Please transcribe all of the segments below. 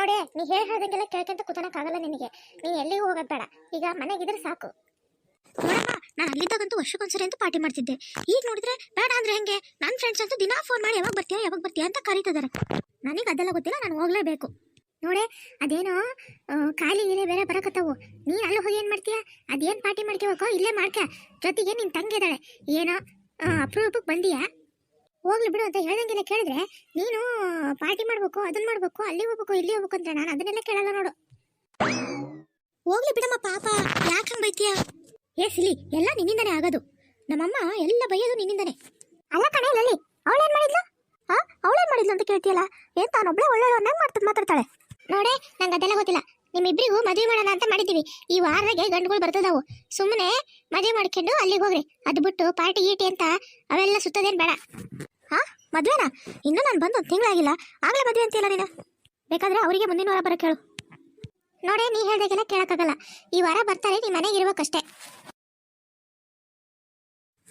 ನೋಡೆ ನೀ ಹೇಳ್ದಂಗೆಲ್ಲ ಕೇಳ್ಕೊಂತ ಕೂತನಕ್ಕಾಗಲ್ಲ ನಿನಗೆ. ನೀ ಎಲ್ಲಿಗೂ ಹೋಗೋದ್ ಬೇಡ, ಈಗ ಮನೆಗಿದ್ರೆ ಸಾಕು. ನೋಡಪ್ಪ, ನಾನು ಅಲ್ಲಿದ್ದಾಗಂತೂ ವರ್ಷಕ್ಕೊಂದ್ಸರಿ ಅಂತ ಪಾರ್ಟಿ ಮಾಡ್ತಿದ್ದೆ. ಈಗ ನೋಡಿದ್ರೆ ಬೇಡ ಅಂದ್ರೆ ಹೆಂಗೆ? ನನ್ನ ಫ್ರೆಂಡ್ಸ್ ಅಂತೂ ದಿನಾ ಫೋನ್ ಮಾಡಿ ಯಾವಾಗ ಬರ್ತೀಯಾ ಅಂತ ಕರೀತಿದ್ದಾರೆ. ನನಗೆ ಅದೆಲ್ಲ ಗೊತ್ತಿಲ್ಲ, ನಾನು ಹೋಗ್ಲೇಬೇಕು. ನೋಡೆ ಅದೇನೋ ಖಾಲಿ ಇಲ್ಲೇ ಬೇರೆ ಬರಕತ್ತವು. ನೀನು ಅಲ್ಲಿ ಹೋಗಿ ಏನು ಮಾಡ್ತೀಯ? ಅದೇನು ಪಾರ್ಟಿ ಮಾಡ್ಕೋಬೇಕೋ ಇಲ್ಲೇ ಮಾಡ್ಕ. ಜೊತೆಗೆ ನಿನ್ನ ತಂಗಿದ್ದಾಳೆ, ಏನೋ ಅಪರೂಪಕ್ಕೆ ಬಂದೀಯಾ, ಹೋಗ್ಲಿ ಬಿಡು ಅಂತ ಹೇಳ್ದಂಗೆಲ್ಲ ಕೇಳಿದ್ರೆ ನೀನು ಪಾರ್ಟಿ ಮಾಡ್ಬೇಕು, ಅದನ್ನ ಮಾಡ್ಬೇಕು, ಅಲ್ಲಿ ಹೋಗ್ಬೇಕು, ಇಲ್ಲಿ ಹೋಗ್ಬೇಕು ಅಂತ ನಾನು ಅದನ್ನೆಲ್ಲ ಕೇಳಲ್ಲ ನೋಡು. ಹೋಗ್ಲಿ ಬಿಡಮ್ಮ ಪಾಪ, ಯಾಕೆ ಹಂಗೆ ಬೈತೀಯ? ಸಿಲಿ, ಎಲ್ಲ ನಿನ್ನಿಂದಾನೆ ಆಗೋದು. ನಮ್ಮಮ್ಮ ಎಲ್ಲ ಬೈಯೋದು ನಿನ್ನಿಂದಾನೆ. ಅಲ್ಲ ಕಣೆ ಲಲ್ಲಿ, ಅವಳೇನ್ ಮಾಡಿದ್ಲು? ಅವಳೇನ್ ಮಾಡಿದ್ಲು ಅಂತ ಕೇಳ್ತೀಯಲ್ಲ? ಏನ್ ತಾನೊಬ್ಳೆ ಒಳ್ಳೆಯವ್ರನ್ನ ಮಾತಾಡ್ತಾಳೆ. ನೋಡೆ, ನಂಗೆ ಅದೆಲ್ಲ ಗೊತ್ತಿಲ್ಲ. ನಿಮ್ಮಿಬ್ಬರಿಗೂ ಮದುವೆ ಮಾಡೋಣ ಅಂತ ಮಾಡಿದ್ದೀವಿ. ಈ ವಾರದಾಗೆ ಗಂಡುಗಳು ಬರ್ತದಾವು. ಸುಮ್ಮನೆ ಮದುವೆ ಮಾಡ್ಕೊಂಡು ಅಲ್ಲಿಗೆ ಹೋಗ್ರಿ. ಅದು ಬಿಟ್ಟು ಪಾರ್ಟಿ ಗೀಟಿ ಅಂತ ಅವೆಲ್ಲ ಸುತ್ತದೇನು ಬೇಡ. ಮದುವೆನಾ? ಇನ್ನೂ ನಾನು ಬಂದು ಒಂದು ತಿಂಗಳಾಗಿಲ್ಲ, ಆಗಲೇ ಮದುವೆ ಅಂತೀಯಲ್ಲ ನೀನು. ಬೇಕಾದ್ರೆ ಅವರಿಗೆ ಮುಂದಿನ ವಾರ ಬರೋಕೆ ಹೇಳು. ನೋಡೆ, ನೀ ಹೇಳ್ದಾಗೆಲ್ಲ ಕೇಳೋಕ್ಕಾಗಲ್ಲ. ಈ ವಾರ ಬರ್ತಾರೆ, ನೀ ಮನೆಗೆ ಇರ್ಬೇಕಷ್ಟೇ.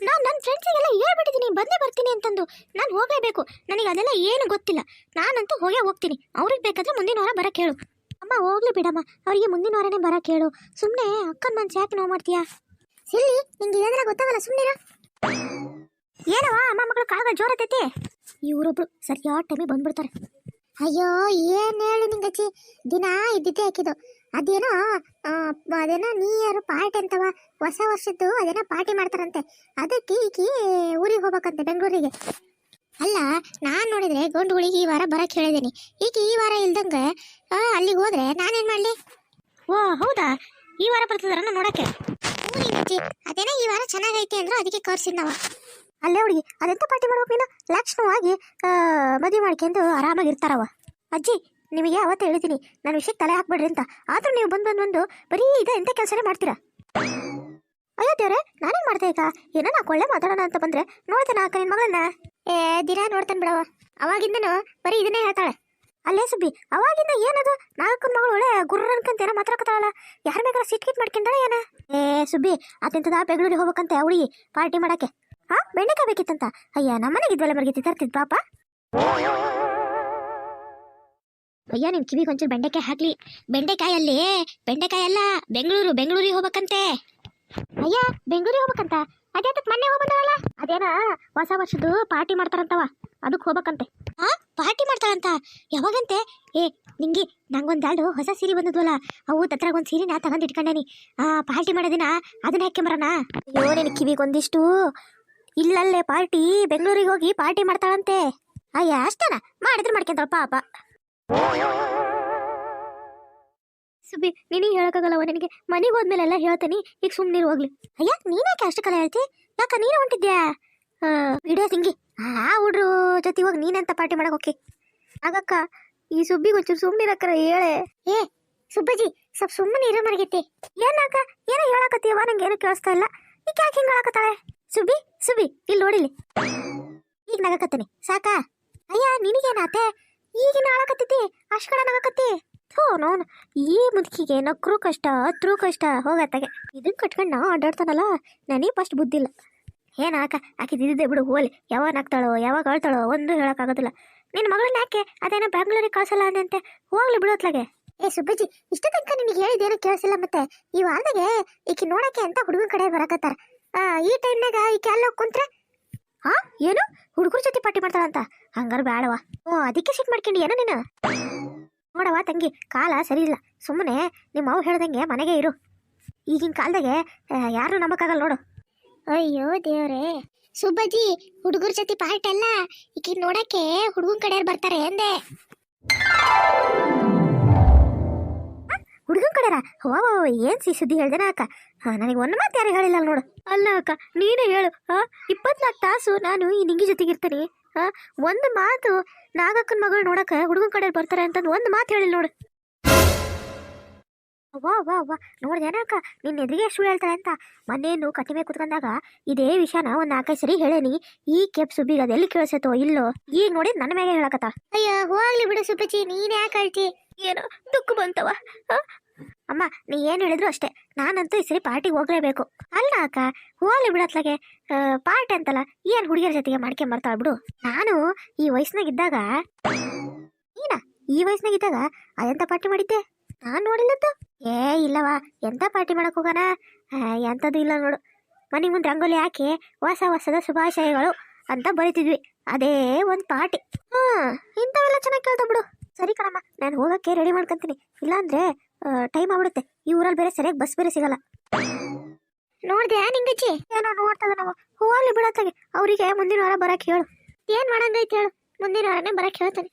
ನಾನು ನನ್ನ ಫ್ರೆಂಡ್ಸಿಗೆಲ್ಲ ಹೇಳ್ಬಿಟ್ಟಿದ್ದೀನಿ ಬಂದೇ ಬರ್ತೀನಿ ಅಂತಂದು. ನಾನು ಹೋಗಲೇಬೇಕು, ನನಗೆ ಅದೆಲ್ಲ ಏನು ಗೊತ್ತಿಲ್ಲ. ನಾನಂತೂ ಹೋಗ್ತೀನಿ. ಅವ್ರಿಗೆ ಬೇಕಾದ್ರೆ ಮುಂದಿನ ವಾರ ಬರೋಕೆ ಹೇಳು. ಅಮ್ಮ ಹೋಗ್ಲಿ ಬಿಡಮ್ಮ, ಅವರಿಗೆ ಮುಂದಿನ ವಾರನೇ ಬರೋಕೆ ಹೇಳು. ಸುಮ್ಮನೆ ಅಕ್ಕನ ಮನ್ಸು ಯಾಕೆ ನೋವು ಮಾಡ್ತೀಯಾ? ಸಿಲ್ಲಿ, ನಿಂಗೆ ಇದೆಲ್ಲ ಗೊತ್ತಾಗಲ್ಲ, ಸುಮ್ಮನೆ ಏನವ ಅಮ್ಮ ಮಗಳು ಕಾಗ ಜೋರತೈತಿ. ಇವರೊಬ್ರು ಸರಿಯಾದ ಟೈಮಿಗೆ ಬಂದ್ಬಿಡ್ತಾರೆ. ಅಯ್ಯೋ ಏನು ಹೇಳಿ ನಿಂಗಚ್ಚಿ, ದಿನ ಇದ್ದಿದ್ದೆ ಹಾಕಿದ್ದು. ಅದೇನೋ ನೀ ಯಾರು ಪಾರ್ಟಿ ಅಂತವ, ಹೊಸ ವರ್ಷದ್ದು ಅದೇನೋ ಪಾರ್ಟಿ ಮಾಡ್ತಾರಂತೆ. ಅದಕ್ಕೆ ಈಕಿ ಊರಿಗೆ ಹೋಗ್ಬೇಕಂತೆ, ಬೆಂಗಳೂರಿಗೆ. ಅಲ್ಲ, ನಾನು ನೋಡಿದ್ರೆ ಗಂಡುಗಳಿಗೆ ಈ ವಾರ ಬರಕ್ಕೆ ಹೇಳಿದ್ದೀನಿ. ಈಗ ಈ ವಾರ ಇಲ್ದಂಗೆ ಅಲ್ಲಿಗೆ ಹೋದ್ರೆ ನಾನೇನು ಮಾಡಲಿ? ಓ ಹೌದಾ, ಈ ವಾರ ಬರ್ತಿದಾರ ನೋಡಕ್ಕೆ? ಊರಿಗಚ್ಚಿ, ಅದೇನೋ ಈ ವಾರ ಚೆನ್ನಾಗೈತೆ ಅಂದ್ರೆ ಅದಕ್ಕೆ ಕರ್ಸಿದ್ನವ. ಅಲ್ಲೇ ಹುಡುಗಿ, ಅದೆಂತ ಪಾರ್ಟಿ ಮಾಡ್ಬೇಕು ನೀನು? ಲಕ್ಷಣವಾಗಿ ಮದುವೆ ಮಾಡ್ಕೊಂಡು ಆರಾಮಾಗಿರ್ತಾರವ. ಅಜ್ಜಿ, ನಿಮಗೆ ಅವತ್ತು ಹೇಳಿದ್ದೀನಿ ನನ್ನ ವಿಷಯಕ್ಕೆ ತಲೆ ಹಾಕ್ಬೇಡ್ರಿ ಅಂತ. ಆದ್ರೂ ನೀವು ಬಂದು ಬರೀ ಎಂಥ ಕೆಲಸನೇ ಮಾಡ್ತೀರಾ? ಅಯ್ಯೋ ದೇವ್ರೆ, ನಾನೇನು ಮಾಡ್ತಾ ಈಗ? ಏನೋ ನಾ ಕೊಳ್ಳೆ ಮಾತಾಡೋಣ ಅಂತ ಬಂದ್ರೆ ನೋಡ್ತೇನೆ ಅಕ್ಕ ನಿನ್ನ ಮಗಳನ್ನ. ದಿನ ನೋಡ್ತಾನೆ ಬಿಡವ. ಅವಾಗಿಂದನು ಬರೀ ಇದನ್ನೇ ಹೇಳ್ತಾಳೆ. ಅಲ್ಲೇ ಸುಬ್ಬಿ, ಅವಾಗಿಂದ ಏನದು ನಾಲ್ಕು ಮಗಳು ಒಳ್ಳೆ ಗುರ್ರ ಅನ್ಕಂತ ಏನೋ ಮಾತಾಡ್ಕತ್ತಾಳಲ್ಲ, ಯಾರ ಬೇಕಾದ್ರೆ ಸಿಟ್ ಮಾಡ್ಕೊಂಡಾಳೆ ಏನ? ಸುಬ್ಬಿ, ಅತ್ಯಂತದ ಬೆಂಗಳೂರಿಗೆ ಹೋಗ್ಬೇಕಂತೆ ಹುಡುಗಿ ಪಾರ್ಟಿ ಮಾಡಕ್ಕೆ. ಬೆಂಡೆಕಾಯಿ ಬೇಕಿತ್ತಂತ. ಅಯ್ಯ, ನಮ್ಮನೆಗಿದ್ವಲ್ಲ ಮರ್ಗಿತಿ ತರ್ತಿದ್ ಪಾಪ. ಅಯ್ಯ, ನಿನ್ ಕಿವಿಗೆ ಒಂಚೂರು ಬೆಂಡೆಕಾಯಿ ಹಾಕ್ಲಿ. ಬೆಂಡೆಕಾಯಿ ಅಲ್ಲ, ಬೆಂಗಳೂರಿಗೆ ಹೋಗ್ಬೇಕಂತೆ. ಅಯ್ಯ, ಬೆಂಗಳೂರಿಗೆ ಹೋಗ್ಬೇಕಂತ? ಅದೇತಕ್ ಮೊನ್ನೆ ಹೋಗ್ಬಂದವಲ್ಲ, ಅದೇನ ಹೊಸ ವರ್ಷದ್ದು ಪಾರ್ಟಿ ಮಾಡ್ತಾರಂತವ, ಅದಕ್ಕೆ ಹೋಗ್ಬೇಕಂತೆ. ಪಾರ್ಟಿ ಮಾಡ್ತಾರಂತ? ಯಾವಾಗಂತೆ? ನಿಂಗೆ ನಂಗೊಂದೆರಡು ಹೊಸ ಸೀರೆ ಬಂದದ್ವಲ್ಲ, ಅವು ತತ್ರ ಒಂದು ಸೀರೆ ನಾ ತಗೊಂಡು ಇಟ್ಕೊಂಡೇನಿ. ಪಾರ್ಟಿ ಮಾಡೋದಿನ ಅದನ್ನ ಹಾಕ್ಕೊಂಬರೋಣ. ಅಯ್ಯೋ, ನಿನ್ ಕಿವಿಗೆ ಒಂದಿಷ್ಟು ಇಲ್ಲಲ್ಲೇ ಪಾರ್ಟಿ, ಬೆಂಗಳೂರಿಗೆ ಹೋಗಿ ಪಾರ್ಟಿ ಮಾಡ್ತಾಳಂತೆ. ಅಯ್ಯ, ಅಷ್ಟೇನ? ಮಾಡಿದ್ರೆ ಮಾಡ್ಕೊಂತಾಳ ಪಾಪ. ಸುಬ್ಬಿ, ನೀನು ಹೇಳಕ್ಕಾಗಲ್ಲವ ನನಗೆ. ಮನೆಗೆ ಹೋದ್ಮೇಲೆ ಎಲ್ಲ ಹೇಳ್ತೀನಿ, ಈಗ ಸುಮ್ಮನೆ ಹೋಗ್ಲಿ. ಅಯ್ಯ, ನೀನ್ಯಾಕೆ ಅಷ್ಟು ಕಲ ಹೇಳ್ತಿ? ಯಾಕ ನೀನು ಹೊಂಟಿದ್ಯಾ? ವಿಡಿಯೋ ತಿಂಗಿ ಹುಡ್ರು ಜೊತೆ ಹೋಗಿ ನೀನೆಂತ ಪಾರ್ಟಿ ಮಾಡಕ್ ಹೋಗಿ? ಆಗಕ್ಕ, ಈ ಸುಬ್ಬಿಗೆ ಒಂಚೂರು ಸುಮ್ಮನಿರಕ್ಕರ ಹೇಳೆ. ಸುಬ್ಬಜ್ಜಿ, ಸ್ವಲ್ಪ ಸುಮ್ಮನೆ ಇರೋ ಮರಗೈತಿ. ಏನಾಕ ಏನೋ ಹೇಳಕತ್ತೀಯವ, ನಂಗೆ ಏನೂ ಕೇಳಿಸ್ತಾ ಇಲ್ಲ. ಈಗ ಯಾಕೆ ಹಿಂಗೆ ಹೇಳಕತ್ತಾಳೆ? ಸುಬ್ಬಿ ಇಲ್ಲಿ ನೋಡಿಲಿ, ಈಗ ನಗಕತ್ತೀನಿ ಸಾಕಾ? ಅಯ್ಯ, ನಿನಗೇನಾತೆ? ಈಗಿನ ಆಳಕತ್ತೈತಿ, ಅಷ್ಟು ಕಡೆ ನಗಕತ್ತಿ. ನೋನು ಈ ಮುದುಕಿಗೆ ನಕ್ರೂ ಕಷ್ಟ, ಹತ್ರೂ ಕಷ್ಟ. ಹೋಗತ್ತಾಗೆ ಇದನ್ನ ಕಟ್ಕೊಂಡು ನಾ ಅಡ್ಡಾಡ್ತಾನಲ್ಲ, ನನಗೆ ಫಸ್ಟ್ ಬುದ್ಧಿಲ್ಲ. ಏನಾಕ ಆಕಿದ್ದಿದ್ದೆ ಬಿಡು, ಹೋಲಿ. ಯಾವಾಗ ನಗ್ತಾಳೋ ಯಾವಾಗ ಅಳ್ತಾಳೋ ಒಂದು ಹೇಳೋಕ್ಕಾಗೋದಿಲ್ಲ. ನಿನ್ನ ಮಗಳನ್ನ ಯಾಕೆ ಅದೇನೋ ಬೆಂಗಳೂರಿಗೆ ಕಳ್ಸಲ್ಲ ಅಂದಂತೆ, ಹೋಗ್ಲಿ ಬಿಡೋತ್ಲಾಗೆ. ಸುಬ್ಬಜ್ಜಿ, ಇಷ್ಟ ತನಕ ನಿನಗೆ ಹೇಳಿದ್ದೇನೋ ಕೇಳಿಸಿಲ್ಲ. ಮತ್ತೆ ಈ ವಾರದಾಗೆ ಈಕಿ ನೋಡಕ್ಕೆ ಅಂತ ಹುಡುಗನ ಕಡೆ ಬರಕತ್ತಾರ. ಈ ಟೈಮ್ನಾಗ ಈಕೆ ಅಲ್ಲಿ ಹೋಗಿ ಕುಂತ್ರೆ ಏನು ಹುಡುಗರ ಜೊತೆ ಪಾರ್ಟಿ ಮಾಡ್ತಾಳಂತ? ಹಂಗಾರು ಬೇಡವಾ? ಅದಕ್ಕೆ ಸಿಟ್ ಮಾಡ್ಕೊಂಡು ಏನೋ ನೀನು? ನೋಡವಾ ತಂಗಿ, ಕಾಲ ಸರಿ ಇಲ್ಲ. ಸುಮ್ಮನೆ ನಿಮ್ಮ ಅವು ಹೇಳ್ದಂಗೆ ಮನೆಗೆ ಇರು. ಈಗಿನ ಕಾಲದಾಗೆ ಯಾರು ನಂಬಕ್ಕಾಗಲ್ಲ ನೋಡು. ಅಯ್ಯೋ ದೇವ್ರೆ. ಸುಬ್ಬಜ್ಜಿ, ಹುಡುಗರ ಜೊತೆ ಪಾರ್ಟಿ ಅಲ್ಲ, ಈಕಿ ನೋಡಕ್ಕೆ ಹುಡುಗನ ಕಡೆಯವ್ರು ಬರ್ತಾರೆ ಎಂದೆ. ಹುಡುಗನ ಕಡೆಯರ? ಏನ್ ಸುದ್ದಿ ಹೇಳ್ದೇನ ಅಕ್ಕ? ನನಗೆ ಒಂದು ಮಾತು ಯಾರು ಹೇಳಿಲ್ಲ ನೋಡು. ಅಲ್ಲ ಅಕ್ಕ, ನೀನೇ ಹೇಳು. 24 ತಾಸು ನಾನು ಈ ನಿಂಗಿ ಜೊತೆಗಿರ್ತೀನಿ. ಒಂದು ಮಾತು ನಾಗಕ್ಕನ ಮಗಳು ನೋಡಕ್ಕೆ ಹುಡುಗನ ಕಡೆಯವ್ರು ಬರ್ತಾರೆ ಅಂತಂದು ಒಂದು ಮಾತು ಹೇಳಿಲ್ಲ ನೋಡು. ವಾ ನೋಡ್ದೇನ ಅಕ್ಕ, ನಿನ್ನ ಎದುರಿಗೆ ಎಷ್ಟು ಹೇಳ್ತಾಳೆ ಅಂತ. ಮನೇನು ಕಟ್ಟಿಮೆ ಕುತ್ಕೊಂಡಾಗ ಇದೇ ವಿಷಯನ ಒಂದು 4-5 ಸರಿ ಹೇಳೇನಿ. ಈ ಕೆಪ್ ಸುಬ್ಬಿಗೆ ಅದೆಲ್ಲಿ ಕೇಳಿಸತ್ತೋ ಇಲ್ಲೋ, ಈಗ ನೋಡಿ ನನ್ನ ಮೇಲೆ ಹೇಳಕತ್ತ. ಅಯ್ಯ, ಹೋಗ್ಲಿ ಬಿಡು ಸುಬ್ಬಜ್ಜಿ, ನೀನ್ ಯಾಕೆ ಹೇಳ್ತಿ? ಏನೋ ದುಃಖ ಬಂತವ. ಅಮ್ಮ, ನೀ ಏನು ಹೇಳಿದ್ರು ಅಷ್ಟೇ, ನಾನಂತೂ ಈ ಸರಿ ಪಾರ್ಟಿಗೆ ಹೋಗ್ಲೇಬೇಕು. ಅಲ್ಲ ಅಕ್ಕ, ಹೋಗ್ಲಿ ಬಿಡತ್ಲಾಗೆ. ಪಾರ್ಟಿ ಅಂತಲ್ಲ, ಏನು ಹುಡುಗಿಯರ ಜೊತೆಗೆ ಮಾಡ್ಕೊಂಬರ್ತಾಳ ಬಿಡು. ನಾನು ಈ ವಯಸ್ಸಿನಾಗಿದ್ದಾಗ ಈ ವಯಸ್ಸಿನಾಗಿದ್ದಾಗ ಎಂತ ಪಾರ್ಟಿ ಮಾಡಿದ್ದೆ ನಾನು ನೋಡಿಲ್ಲದ್ದು. ಏ ಇಲ್ಲವಾ, ಎಂತ ಪಾರ್ಟಿ ಮಾಡಕ್ ಹೋಗೋಣ? ಎಂಥದ್ದು ಇಲ್ಲ ನೋಡು. ಮನೆ ಮುಂದೆ ರಂಗೋಲಿ ಹಾಕಿ ಹೊಸ ಹೊಸದ ಶುಭಾಶಯಗಳು ಅಂತ ಬರಿತಿದ್ವಿ, ಅದೇ ಒಂದು ಪಾರ್ಟಿ. ಇಂಥವೆಲ್ಲ ಚೆನ್ನಾಗಿ ಕೇಳ್ತಾ ಬಿಡು. ಸರಿ ಕಣಮ್ಮ, ನಾನು ಹೋಗಕ್ಕೆ ರೆಡಿ ಮಾಡ್ಕೊಂತೀನಿ, ಇಲ್ಲಾಂದ್ರೆ ಟೈಮ್ ಆಗ್ಬಿಡುತ್ತೆ. ಈ ಊರಲ್ಲಿ ಬೇರೆ ಸರಿಯಾಗಿ ಬಸ್ ಬೇರೆ ಸಿಗಲ್ಲ. ನೋಡ್ದೆ ನಿಂಗಜ್ಜಿ ಏನೋ ನೋಡ್ತದ ನಾವು. ಹೂವಲ್ಲಿ ಬಿಡತ್ತಾಗೆ ಅವರಿಗೆ ಮುಂದಿನ ವಾರ ಬರಕ್ಕೆ ಹೇಳು. ಏನು ಮಾಡಂಗೈತೆ ಹೇಳು, ಮುಂದಿನ ವಾರನೇ ಬರಕ್ಕೆ ಹೇಳ್ತಾನೆ.